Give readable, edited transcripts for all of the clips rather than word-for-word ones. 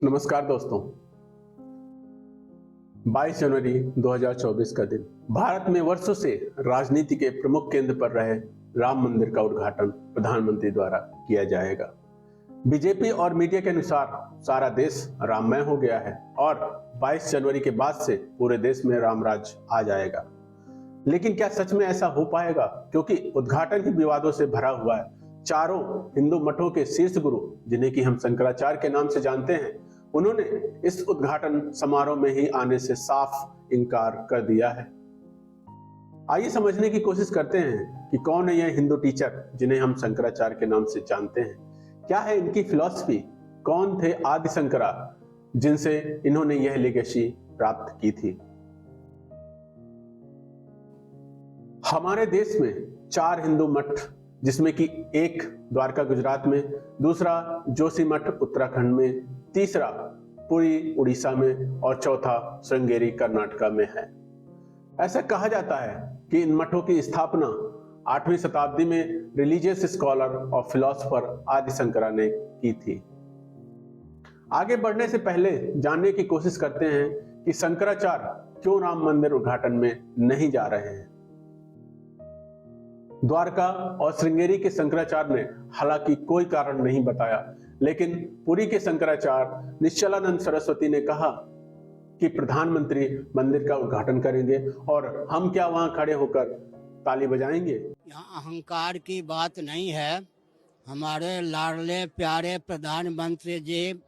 नमस्कार दोस्तों। 22 जनवरी 2024 का दिन भारत में वर्षों से राजनीति के प्रमुख केंद्र पर रहे राम मंदिर का उद्घाटन प्रधानमंत्री द्वारा किया जाएगा। बीजेपी और मीडिया के अनुसार सारा देश राममय हो गया है और 22 जनवरी के बाद से पूरे देश में राम राज आ जाएगा। लेकिन क्या सच में ऐसा हो पाएगा? क्योंकि उद्घाटन ही विवादों से भरा हुआ है। चारों हिंदू मठों के शीर्ष गुरु, जिन्हें कि हम शंकराचार्य के नाम से जानते हैं, उन्होंने इस उद्घाटन समारोह में ही आने से साफ इनकार कर दिया है। आइए समझने की कोशिश करते हैं कि कौन है यह हिंदू टीचर जिन्हें हम शंकराचार्य के नाम से जानते हैं। क्या है इनकी फिलॉसफी? कौन थे आदि शंकरा जिनसे इन्होंने यह लेगेसी प्राप्त की थी? हमारे देश में 4 हिंदू मठ, जिसमें कि एक द्वारका गुजरात में, दूसरा जोशी मठ उत्तराखंड में, तीसरा पुरी उड़ीसा में और चौथा श्रृंगेरी कर्नाटका में है। ऐसा कहा जाता है कि इन मठों की स्थापना 8वीं शताब्दी में रिलीजियस स्कॉलर और फिलोसोफर आदि शंकरा ने की थी। आगे बढ़ने से पहले जानने की कोशिश करते हैं कि शंकराचार्य क्यों राम मंदिर उद्घाटन में नहीं जा रहे हैं। द्वारका और श्रृंगेरी के शंकराचार्य ने हालांकि कोई कारण नहीं बताया, लेकिन पुरी के शंकराचार्य निश्चलानंद सरस्वती ने कहा कि प्रधानमंत्री मंदिर का उद्घाटन करेंगे और हम क्या वहां खड़े होकर ताली बजाएंगे। यहाँ अहंकार की बात नहीं है। हमारे लाडले प्यारे प्रधानमंत्री जी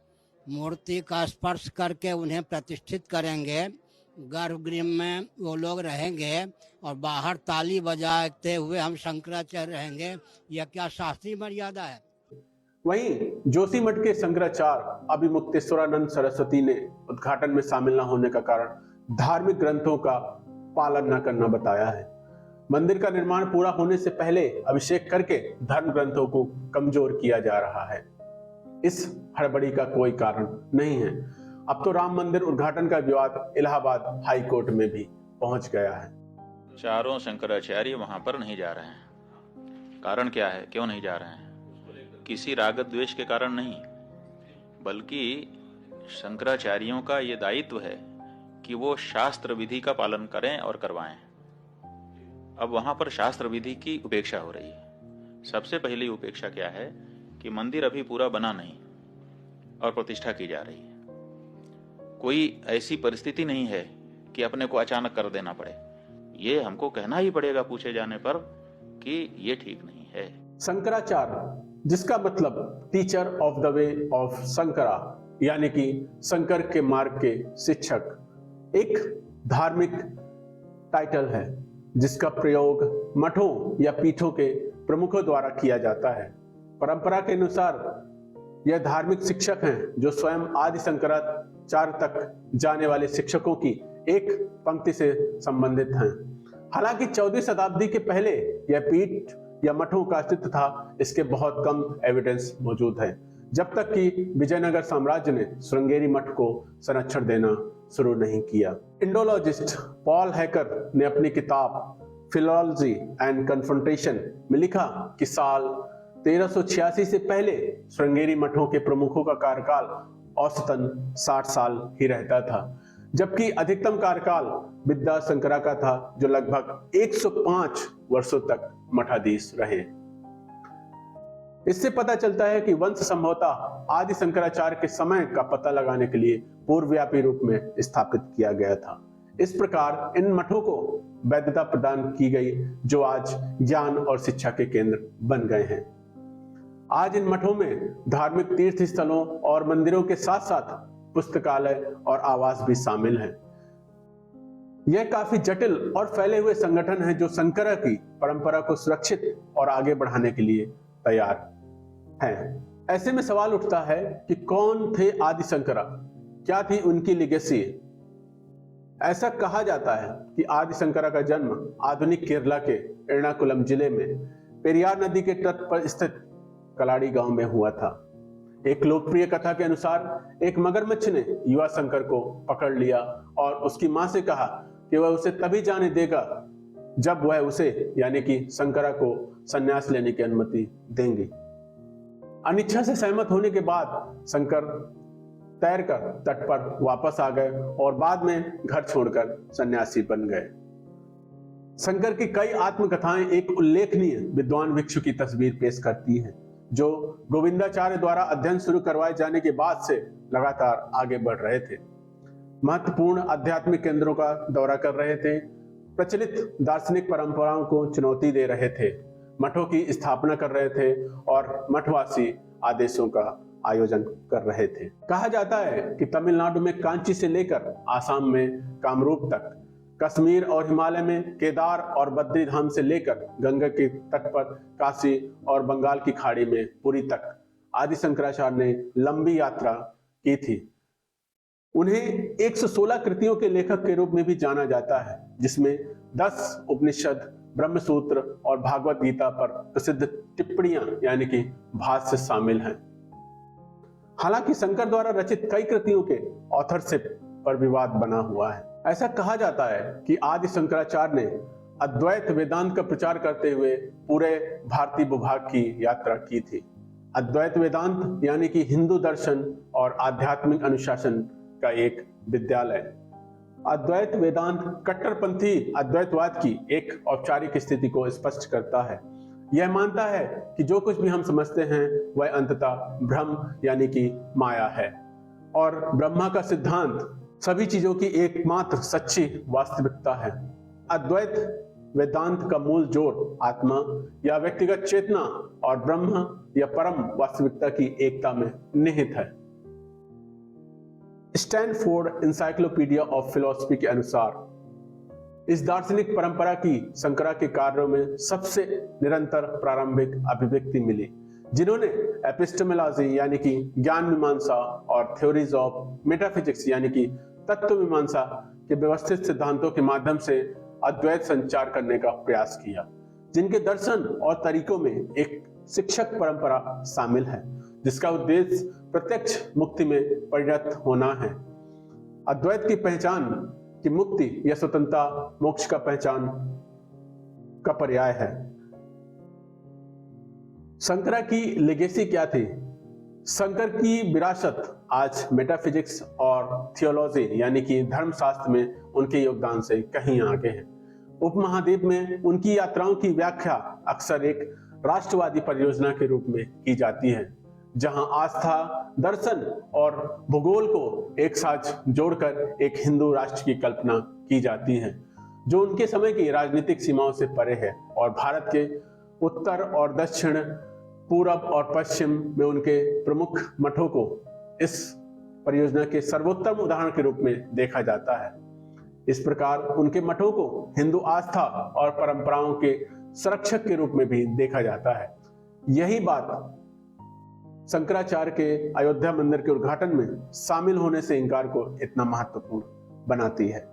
मूर्ति का स्पर्श करके उन्हें प्रतिष्ठित करेंगे, गर्भगृह में वो लोग रहेंगे और बाहर ताली बजाते हुए हम शंकराचार्य रहेंगे। यह क्या शास्त्रीय मर्यादा है? वहीं जोशी मठ के शंकराचार्य अभिमुक्तेश्वरानंद सरस्वती ने उद्घाटन में शामिल न होने का कारण धार्मिक ग्रंथों का पालन न करना बताया है। मंदिर का निर्माण पूरा होने से पहले अभिषेक करके धर्म ग्रंथों को कमजोर किया जा रहा है। इस हड़बड़ी का कोई कारण नहीं है। अब तो राम मंदिर उद्घाटन का विवाद इलाहाबाद हाई कोर्ट में भी पहुंच गया है। चारों शंकराचार्य वहां पर नहीं जा रहे हैं। कारण क्या है, क्यों नहीं जा रहे हैं? किसी राग द्वेष के कारण नहीं, बल्कि शंकराचार्यों का ये दायित्व है कि वो शास्त्र विधि का पालन करें और करवाएं। अब वहां पर शास्त्र विधि की उपेक्षा हो रही है। सबसे पहली उपेक्षा क्या है कि मंदिर अभी पूरा बना नहीं और प्रतिष्ठा की जा रही है। कोई ऐसी परिस्थिति नहीं है कि अपने को अचानक कर देना पड़े। ये हमको कहना ही पड़ेगा पूछे जाने पर कि ये ठीक नहीं है। शंकराचार्य, जिसका मतलब teacher of the way of Shankara, यानी कि शंकर के मार्ग के शिक्षक, एक धार्मिक टाइटल है जिसका प्रयोग मठों या पीठों के प्रमुखों द्वारा किया जाता है। परंपरा के अनुसार यह धार्मिक शिक्षक हैं जो स्वयं आदि शंकराचार्य तक जाने वाले शिक्षकों की एक पंक्ति से संबंधित हैं। हालांकि 14वीं शताब्दी के पहले यह पीठ या मठों का अस्तित्व था, इसके बहुत कम एविडेंस मौजूद है, जब तक कि विजयनगर साम्राज्य ने श्रृंगेरी मठ को संरक्षण देना शुरू नहीं किया। इंडोलॉजिस्ट पॉल हैकर ने अपनी किताब फिलॉलजी एंड कन्फ्रंटेशन में लिखा कि साल 1386 से पहले श्रृंगेरी मठों के प्रमुखों का कार्यकाल औसतन 60 साल ही रहता था, जबकि अधिकतम कार्यकाल विद्या शंकरा का था, जो लगभग 105 वर्षों तक मठाधीश रहे। इससे पता चलता है कि वंश संभवतः आदि शंकराचार्य के समय का पता लगाने के लिए पूर्वव्यापी रूप में स्थापित किया गया था। इस प्रकार इन मठों को वैधता प्रदान की गई, जो आज ज्ञान और शिक्षा के केंद्र बन गए हैं। आज इन मठों में धार्मिक तीर्थ स्थलों और मंदिरों के साथ साथ पुस्तकालय और आवास भी शामिल हैं। यह काफी जटिल और फैले हुए संगठन है जो शंकरा की परंपरा को सुरक्षित और आगे बढ़ाने के लिए तैयार हैं। ऐसे में सवाल उठता है कि कौन थे आदि शंकरा, क्या थी उनकी लेगेसी। ऐसा कहा जाता है कि आदि शंकरा का जन्म आधुनिक केरला के एर्नाकुलम जिले में पेरियार नदी के तट पर स्थित कलाड़ी गांव में हुआ था। एक लोकप्रिय कथा के अनुसार एक मगरमच्छ ने युवा शंकर को पकड़ लिया और उसकी मां से कहा कि वह उसे तभी जाने देगा जब वह उसे, यानी कि शंकरा को, संन्यास लेने की अनुमति देंगी। अनिच्छा से सहमत होने के बाद शंकर तैरकर तट पर वापस आ गए और बाद में घर छोड़कर सन्यासी बन गए। शंकर की कई आत्मकथाएं एक उल्लेखनीय विद्वान भिक्षु की तस्वीर पेश करती हैं, जो गोविंदाचार्य द्वारा अध्ययन शुरू करवाए जाने के बाद से लगातार आगे बढ़ रहे थे, महत्वपूर्ण आध्यात्मिक केंद्रों का दौरा कर रहे थे, प्रचलित दार्शनिक परंपराओं को चुनौती दे रहे थे, मठों की स्थापना कर रहे थे और मठवासी आदेशों का आयोजन कर रहे थे। कहा जाता है कि तमिलनाडु में कांची से लेकर आसाम में कामरूप तक, कश्मीर और हिमालय में केदार और बद्रीधाम से लेकर गंगा के तट पर काशी और बंगाल की खाड़ी में पुरी तक आदि शंकराचार्य ने लंबी यात्रा की थी। उन्हें 116 कृतियों के लेखक के रूप में भी जाना जाता है, जिसमें 10 उपनिषद, ब्रह्मसूत्र और भागवत गीता पर प्रसिद्ध टिप्पणियां यानी कि भाष्य शामिल हैं। हालांकि शंकर द्वारा रचित कई कृतियों के ऑथरशिप पर विवाद बना हुआ है। ऐसा कहा जाता है कि आदि शंकराचार्य ने अद्वैत वेदांत का प्रचार करते हुए पूरे भारतीय भूभाग की यात्रा की थी। अद्वैत वेदांत यानी कि हिंदू दर्शन और आध्यात्मिक अनुशासन का एक विद्यालय। अद्वैत वेदांत कट्टरपंथी अद्वैतवाद की एक औपचारिक स्थिति को स्पष्ट करता है। यह मानता है कि जो कुछ भी हम समझते हैं वह अंततः ब्रह्म यानी कि माया है और ब्रह्मा का सिद्धांत सभी चीजों की एकमात्र सच्ची वास्तविकता है। अद्वैत वेदांत का मूल जोर आत्मा या व्यक्तिगत चेतना और ब्रह्म या परम वास्तविकता की एकता में निहित है। स्टैनफोर्ड इंसाइक्लोपीडिया ऑफ फिलॉसफी के अनुसार इस दार्शनिक परंपरा की शंकरा के कार्यों में सबसे निरंतर प्रारंभिक अभिव्यक्ति मिली, जिन्होंने एपिस्टेमोलॉजी यानी कि ज्ञान मीमांसा और थ्योरीज ऑफ मेटाफिजिक्स यानी कि तत्व मीमांसा के व्यवस्थित सिद्धांतों के माध्यम से अद्वैत संचार करने का प्रयास किया, जिनके दर्शन और तरीकों में एक शिक्षक परंपरा शामिल है, जिसका उद्देश्य प्रत्यक्ष मुक्ति में परिणत होना है। अद्वैत की पहचान कि मुक्ति या स्वतंत्रता मोक्ष का पहचान का पर्याय है। शंकरा की लेगेसी क्या थी? शंकर की विरासत आज मेटाफिजिक्स और थियोलॉजी यानी कि धर्मशास्त्र में उनके योगदान से कहीं आगे है। उपमहाद्वीप में उनकी यात्राओं की व्याख्या अक्सर एक राष्ट्रवादी परियोजना के रूप में की जाती है, जहां आस्था, दर्शन और भूगोल को एक साथ जोड़कर एक हिंदू राष्ट्र की कल्पना की जाती है, जो उनके समय की राजनीतिक सीमाओं से परे है और भारत के उत्तर और दक्षिण, पूरब और पश्चिम में उनके प्रमुख मठों को इस परियोजना के सर्वोत्तम उदाहरण के रूप में देखा जाता है। इस प्रकार उनके मठों को हिंदू आस्था और परंपराओं के संरक्षक के रूप में भी देखा जाता है। यही बात शंकराचार्य के अयोध्या मंदिर के उद्घाटन में शामिल होने से इनकार को इतना महत्वपूर्ण बनाती है।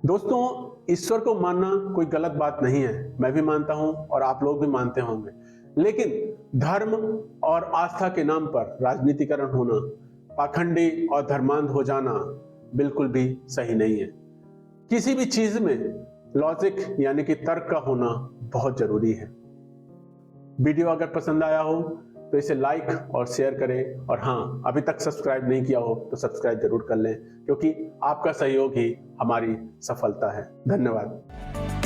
दोस्तों, ईश्वर को मानना कोई गलत बात नहीं है, मैं भी मानता हूं और आप लोग भी मानते होंगे, लेकिन धर्म और आस्था के नाम पर राजनीतिकरण होना, पाखंडी और धर्मांध हो जाना बिल्कुल भी सही नहीं है। किसी भी चीज में लॉजिक यानी कि तर्क का होना बहुत जरूरी है। वीडियो अगर पसंद आया हो तो इसे लाइक और शेयर करें, और हाँ, अभी तक सब्सक्राइब नहीं किया हो तो सब्सक्राइब जरूर कर लें, क्योंकि आपका सहयोग ही हमारी सफलता है। धन्यवाद।